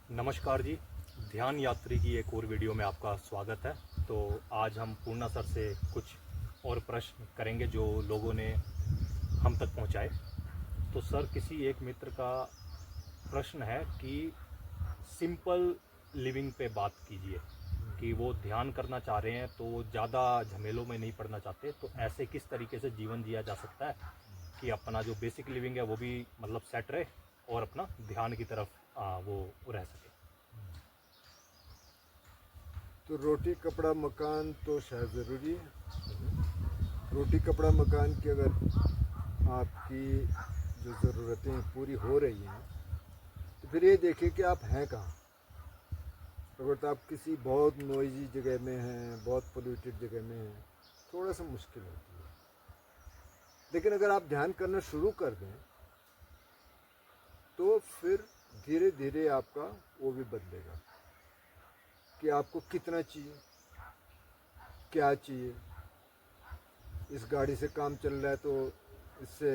नमस्कार जी। ध्यान यात्री की एक और वीडियो में आपका स्वागत है। तो आज हम पूर्णा सर से कुछ और प्रश्न करेंगे जो लोगों ने हम तक पहुंचाए। तो सर, किसी एक मित्र का प्रश्न है कि सिंपल लिविंग पे बात कीजिए, कि वो ध्यान करना चाह रहे हैं तो ज़्यादा झमेलों में नहीं पड़ना चाहते, तो ऐसे किस तरीके से जीवन जिया जा सकता है कि अपना जो बेसिक लिविंग है वो भी मतलब सेट रहे और अपना ध्यान की तरफ वो रह सके। तो रोटी कपड़ा मकान तो शायद ज़रूरी है। रोटी कपड़ा मकान की अगर आपकी जो ज़रूरतें पूरी हो रही हैं तो फिर ये देखिए कि आप हैं कहाँ। अगर तो आप किसी बहुत नॉइजी जगह में हैं, बहुत पोल्यूटेड जगह में हैं, थोड़ा सा मुश्किल होती है। लेकिन अगर आप ध्यान करना शुरू कर दें तो फिर धीरे धीरे आपका वो भी बदलेगा कि आपको कितना चाहिए, क्या चाहिए। इस गाड़ी से काम चल रहा है तो इससे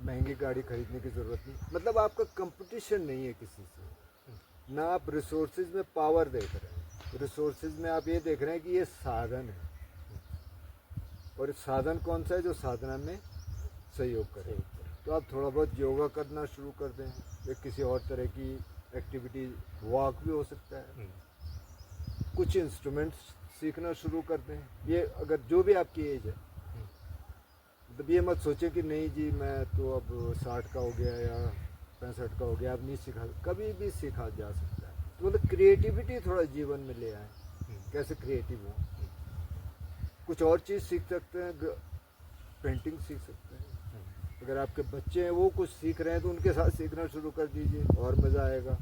महंगी गाड़ी खरीदने की ज़रूरत नहीं। मतलब आपका कंपटीशन नहीं है किसी से। ना आप रिसोर्सेज में पावर देख रहे हैं, रिसोर्सेज में आप ये देख रहे हैं कि ये साधन है, और साधन कौन सा है जो साधना में सहयोग करे। तो आप थोड़ा बहुत योगा करना शुरू कर दें या किसी और तरह की एक्टिविटी, वॉक भी हो सकता है, कुछ इंस्ट्रूमेंट्स सीखना शुरू कर दें। ये अगर जो भी आपकी एज है, मतलब ये मत सोचें कि नहीं जी मैं तो अब 60 का हो गया या 65 का हो गया, अब नहीं सीखा। कभी भी सीखा जा सकता है। तो मतलब क्रिएटिविटी थोड़ा जीवन में ले आए। कैसे क्रिएटिव हो, कुछ और चीज़ सीख सकते हैं, पेंटिंग सीख सकते हैं। अगर आपके बच्चे हैं वो कुछ सीख रहे हैं तो उनके साथ सीखना शुरू कर दीजिए, और मज़ा आएगा।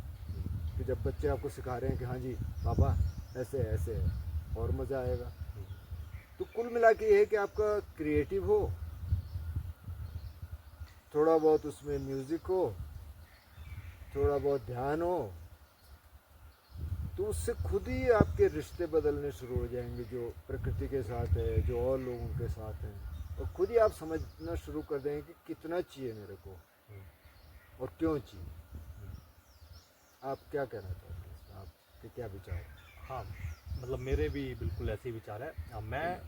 कि जब बच्चे आपको सिखा रहे हैं कि हाँ जी पापा ऐसे ऐसे है, और मज़ा आएगा। तो कुल मिला के ये है कि आपका क्रिएटिव हो, थोड़ा बहुत उसमें म्यूज़िक हो, थोड़ा बहुत ध्यान हो, तो उससे खुद ही आपके रिश्ते बदलने शुरू हो जाएंगे, जो प्रकृति के साथ है, जो और लोगों के साथ हैं। और खुद ही आप समझना शुरू कर देंगे कि कितना चाहिए मेरे को और क्यों चाहिए। आप क्या कहना चाहते हैं इसमें, आपके क्या विचार हैं? हाँ, मतलब मेरे भी बिल्कुल ऐसे ही विचार है। मैं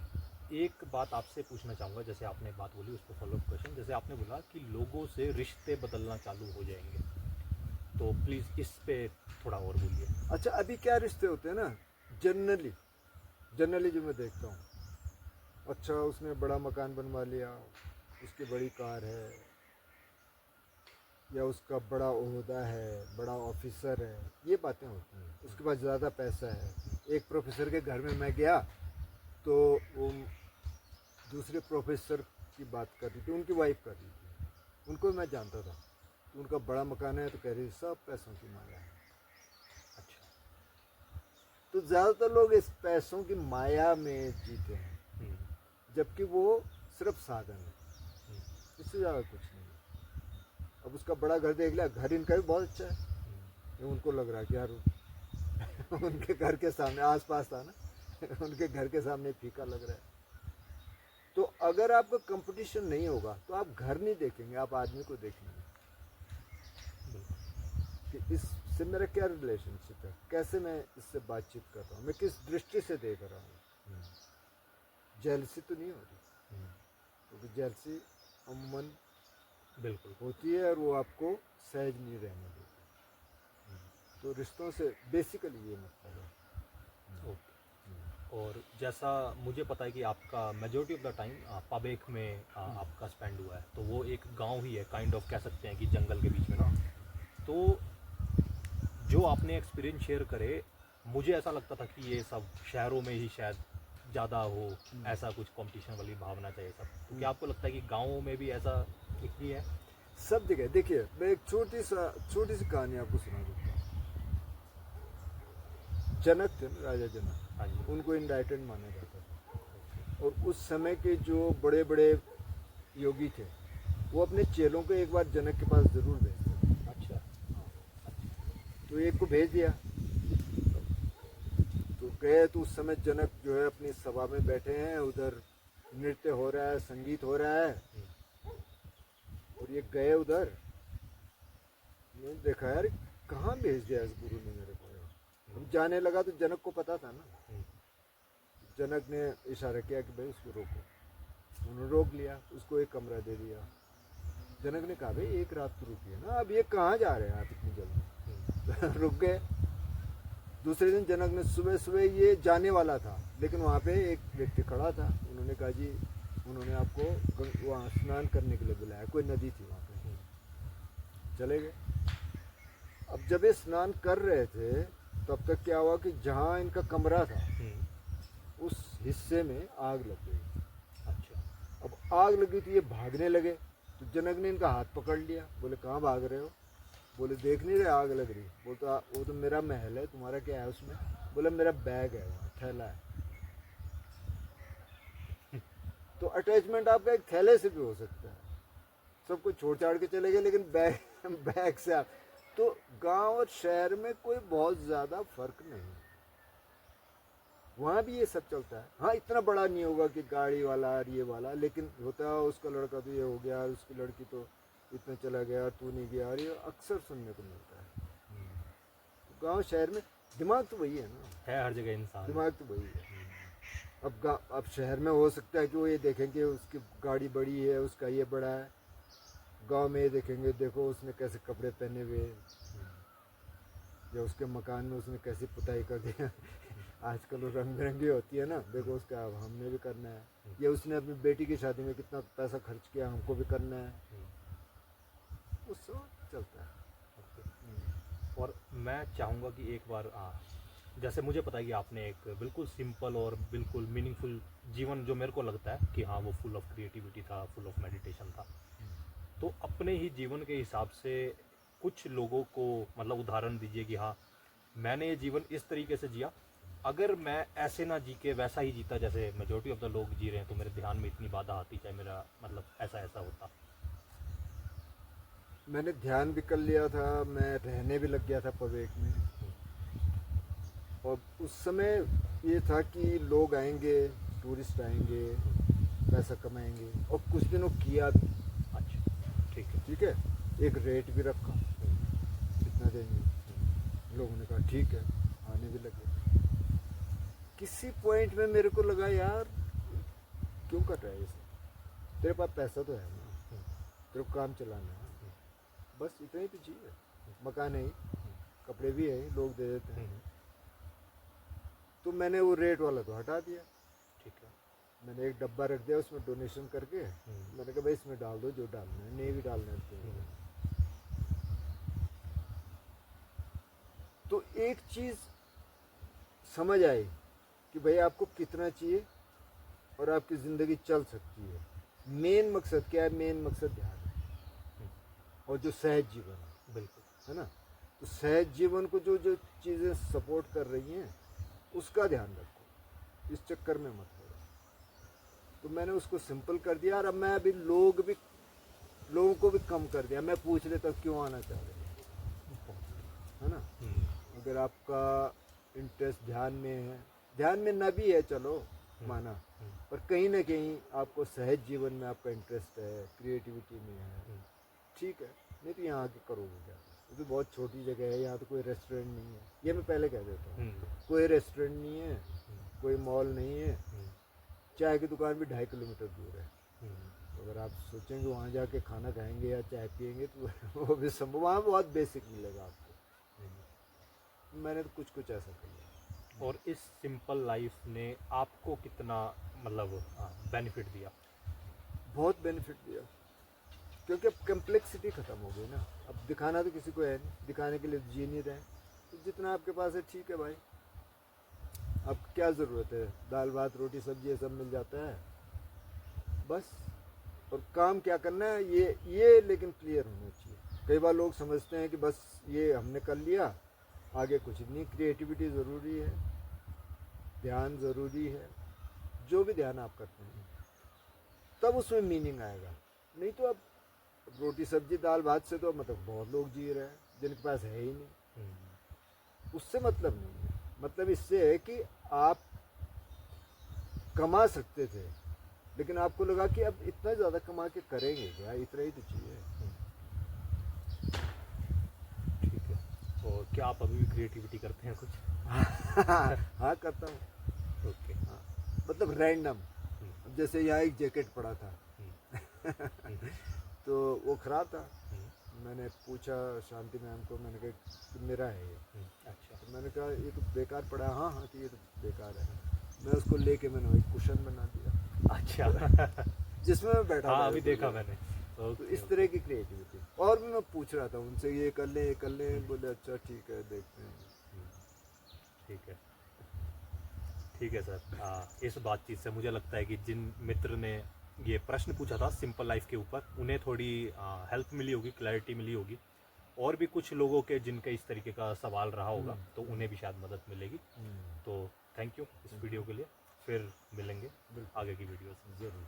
एक बात आपसे पूछना चाहूँगा, जैसे आपने बात बोली उस पर फॉलोअप क्वेश्चन। जैसे आपने बोला कि लोगों से रिश्ते बदलना चालू हो जाएंगे, तो प्लीज़ इस पे थोड़ा और बोलिए। अच्छा, अभी क्या रिश्ते होते हैं ना, जनरली जनरली जो मैं देखता हूँ, अच्छा उसने बड़ा मकान बनवा लिया, उसकी बड़ी कार है, या उसका बड़ा ओहदा है, बड़ा ऑफिसर है, ये बातें होती हैं। उसके पास ज़्यादा पैसा है। एक प्रोफेसर के घर में मैं गया तो वो दूसरे प्रोफेसर की बात कर रही थी, उनकी वाइफ कर रही थी। उनको मैं जानता था। तो उनका बड़ा मकान है तो कह रही सब पैसों की माया है। अच्छा। तो ज़्यादातर लोग इस पैसों की माया में जीते हैं, जबकि वो सिर्फ साधन है, इससे ज़्यादा कुछ नहीं है। अब उसका बड़ा घर देख लिया, घर इनका भी बहुत अच्छा है। उनको लग रहा है कि यार उनके घर के सामने, आस पास था ना उनके घर के सामने फीका लग रहा है। तो अगर आपका कंपटीशन नहीं होगा तो आप घर नहीं देखेंगे, आप आदमी को देखेंगे कि इससे मेरा क्या रिलेशनशिप है, कैसे मैं इससे बातचीत कर रहा हूँ, मैं किस दृष्टि से देख रहा हूँ। जेलसी तो नहीं हो रही, क्योंकि जेलसी अमूमन बिल्कुल। होती है और वो आपको सहज नहीं रहने देती। तो रिश्तों से बेसिकली ये मतलब है। ओके। और जैसा मुझे पता है कि आपका मेजोरिटी ऑफ द टाइम पबेक में आपका स्पेंड हुआ है, तो वो एक गांव ही है, काइंड ऑफ कह सकते हैं कि जंगल के बीच में ना। तो जो आपने एक्सपीरियंस शेयर करे, मुझे ऐसा लगता था कि ये सब शहरों में ही शायद ज़्यादा हो, ऐसा कुछ कंपटीशन वाली भावना चाहिए सब। तो क्या आपको लगता है कि गाँवों में भी ऐसा कुछ ही है? सब जगह देखिए, मैं एक छोटी सी कहानी आपको सुना देता हूँ। जनक थे ना, राजा जनक, हाँ जी। उनको इंडाइटेड माना जाता था। और उस समय के जो बड़े बड़े योगी थे वो अपने चेलों को एक बार जनक के पास जरूर भेजते थे। अच्छा। तो एक को भेज दिया, तो गए तो उस समय जनक जो है अपनी सभा में बैठे हैं, उधर नृत्य हो रहा है, संगीत हो रहा है, और ये गए उधर। मैंने देखा यार कहाँ भेज दिया इस गुरु ने मेरे अब जाने लगा तो जनक को पता था ना, हम्म, जनक ने इशारा किया कि भाई उसको रोको, उन्होंने रोक लिया, उसको एक कमरा दे दिया। जनक ने कहा भाई एक रात तो रुकिए ना, अब ये कहाँ जा रहे हैं आप इतनी जल्दी। रुक गए। दूसरे दिन जनक ने सुबह सुबह, ये जाने वाला था लेकिन वहाँ पे एक व्यक्ति खड़ा था, उन्होंने कहा जी उन्होंने आपको वहाँ स्नान करने के लिए बुलाया, कोई नदी थी वहाँ पे, चले गए। अब जब ये स्नान कर रहे थे तब तक क्या हुआ कि जहाँ इनका कमरा था उस हिस्से में आग लग गई। अच्छा। अब आग लगी तो ये भागने लगे, तो जनक ने इनका हाथ पकड़ लिया, बोले कहाँ भाग रहे हो? बोले देख नहीं रहे आग लग रही? बोलता वो तो मेरा महल है, तुम्हारा क्या है उसमें? बोले मेरा बैग है, वहाँ थैला है। तो अटैचमेंट आपका एक थैले से भी हो सकता है, सब कुछ छोड़ छाड़ के चले गए लेकिन बैग से आप, तो गांव और शहर में कोई बहुत ज़्यादा फर्क नहीं, वहाँ भी ये सब चलता है। हाँ इतना बड़ा नहीं होगा कि गाड़ी वाला और ये वाला, लेकिन होता है उसका लड़का तो ये हो गया, उसकी लड़की तो इतना चला गया, तू नहीं गया, और ये अक्सर सुनने को मिलता है। तो गांव शहर में दिमाग तो वही है ना, है हर जगह इंसान। दिमाग तो वही है। अब शहर में हो सकता है कि वो ये देखेंगे उसकी गाड़ी बड़ी है, उसका ये बड़ा है, गांव में ये देखेंगे देखो उसने कैसे कपड़े पहने हुए, या उसके मकान में उसने कैसी पुताई कर दिया। आजकल वो रंग बिरंगी होती है ना, देखो उसका अब हमने भी करना है, या उसने अपनी बेटी की शादी में कितना पैसा खर्च किया, हमको भी करना है, वो सब चलता है। और मैं चाहूँगा कि एक बार जैसे मुझे पता है कि आपने एक बिल्कुल सिंपल और बिल्कुल मीनिंगफुल जीवन, जो मेरे को लगता है कि हाँ वो फुल ऑफ क्रिएटिविटी था, फुल ऑफ मेडिटेशन था, तो अपने ही जीवन के हिसाब से कुछ लोगों को मतलब उदाहरण दीजिए कि हाँ मैंने ये जीवन इस तरीके से जिया, अगर मैं ऐसे ना जी के वैसा ही जीता जैसे मेजोरिटी ऑफ द लोग जी रहे हैं, तो मेरे ध्यान में इतनी बाधा आती, चाहे मेरा मतलब ऐसा ऐसा होता। मैंने ध्यान भी कर लिया था, मैं रहने भी लग गया था पवेक में, और उस समय ये था कि लोग आएंगे, टूरिस्ट आएंगे, पैसा कमाएंगे, और कुछ दिनों किया भी। अच्छा, ठीक है। ठीक है, एक रेट भी रखा, कितना देंगे, लोगों ने कहा ठीक है, आने भी लगे। किसी पॉइंट में मेरे को लगा यार क्यों कर रहा है ये सब, तेरे पास पैसा तो है ना, तेरे को काम चलाना है, बस इतना ही तो चाहिए, मकान है ही, कपड़े भी है ही, लोग दे देते हैं। तो मैंने वो रेट वाला तो हटा दिया, ठीक है। मैंने एक डब्बा रख दिया उसमें डोनेशन करके, मैंने कहा भाई इसमें डाल दो जो डालना है, नहीं भी डालना है तो एक चीज़ समझ आई कि भाई आपको कितना चाहिए और आपकी ज़िंदगी चल सकती है। मेन मकसद क्या है? मेन मकसद ध्यान है, और जो सहज जीवन है, बिल्कुल, है ना, तो सहज जीवन को जो जो चीज़ें सपोर्ट कर रही हैं उसका ध्यान रखो, इस चक्कर में मत पड़ो। तो मैंने उसको सिंपल कर दिया, और अब मैं अभी लोगों को भी कम कर दिया, मैं पूछ लेता क्यों आना चाह रहे हैं, है ना। अगर आपका इंटरेस्ट ध्यान में है, ध्यान में ना भी है चलो माना, पर कहीं ना कहीं आपको सहज जीवन में आपका इंटरेस्ट है, क्रिएटिविटी में है, ठीक है, नहीं तो यहाँ आके करोगे क्या? ये तो बहुत छोटी जगह है, यहाँ तो कोई रेस्टोरेंट नहीं है, ये मैं पहले कह देता हूँ, कोई रेस्टोरेंट नहीं है, कोई मॉल नहीं है, चाय की दुकान भी 2.5 किलोमीटर दूर है। तो अगर आप सोचेंगे वहाँ जाके खाना खाएंगे या चाय पियेंगे तो वो भी संभव, वहाँ बहुत बेसिक मिलेगा आपको। मैंने तो कुछ ऐसा किया। और इस सिंपल लाइफ ने आपको कितना मतलब बेनिफिट दिया? बहुत बेनिफिट दिया, क्योंकि अब कम्प्लेक्सिटी ख़त्म हो गई ना, अब दिखाना तो किसी को है नहीं, दिखाने के लिए जी नहीं रहे, तो जितना आपके पास है ठीक है भाई, अब क्या ज़रूरत है, दाल भात रोटी सब्जी ये सब मिल जाता है बस। और काम क्या करना है ये लेकिन क्लियर होना चाहिए। कई बार लोग समझते हैं कि बस ये हमने कर लिया, आगे कुछ नहीं। क्रिएटिविटी ज़रूरी है, ध्यान ज़रूरी है, जो भी ध्यान आप करते हैं तब उसमें मीनिंग आएगा, नहीं तो अब रोटी सब्जी दाल भात से तो मतलब बहुत लोग जी रहे हैं जिनके पास है ही नहीं, उससे मतलब नहीं है। मतलब इससे है कि आप कमा सकते थे, लेकिन आपको लगा कि अब इतना ज़्यादा कमा के करेंगे क्या, इतना ही तो चाहिए। ठीक है। और तो क्या आप अभी भी क्रिएटिविटी करते हैं कुछ? हाँ करता हूँ। ओके। हाँ मतलब रैंडम। हम्म, जैसे यहाँ एक जैकेट पड़ा था हम्म, तो वो ख़राब था। हम्म, मैंने पूछा शांति मैम को, मैंने कहा कि मेरा है ये। अच्छा। तो मैंने कहा ये तो बेकार पड़ा है। हाँ हाँ कि ये तो बेकार है। मैं उसको लेके मैंने एक कुशन बना दिया अच्छा। जिसमें मैं बैठा हाँ था अभी थोड़ी देखा देर। मैंने। तो ओके इस ओके। तरह की क्रिएटिविटी। और भी मैं पूछ रहा था उनसे, ये कर लें ये कर लें, बोले अच्छा ठीक है देखते हैं। ठीक है। ठीक है सर। इस बातचीत से मुझे लगता है कि जिन मित्र ने ये प्रश्न पूछा था सिंपल लाइफ के ऊपर, उन्हें थोड़ी हेल्प मिली होगी, क्लैरिटी मिली होगी। और भी कुछ लोगों के जिनके इस तरीके का सवाल रहा होगा तो उन्हें भी शायद मदद मिलेगी। तो थैंक यू इस वीडियो के लिए। फिर मिलेंगे बिल्कुल आगे की वीडियोस में। ज़रूर।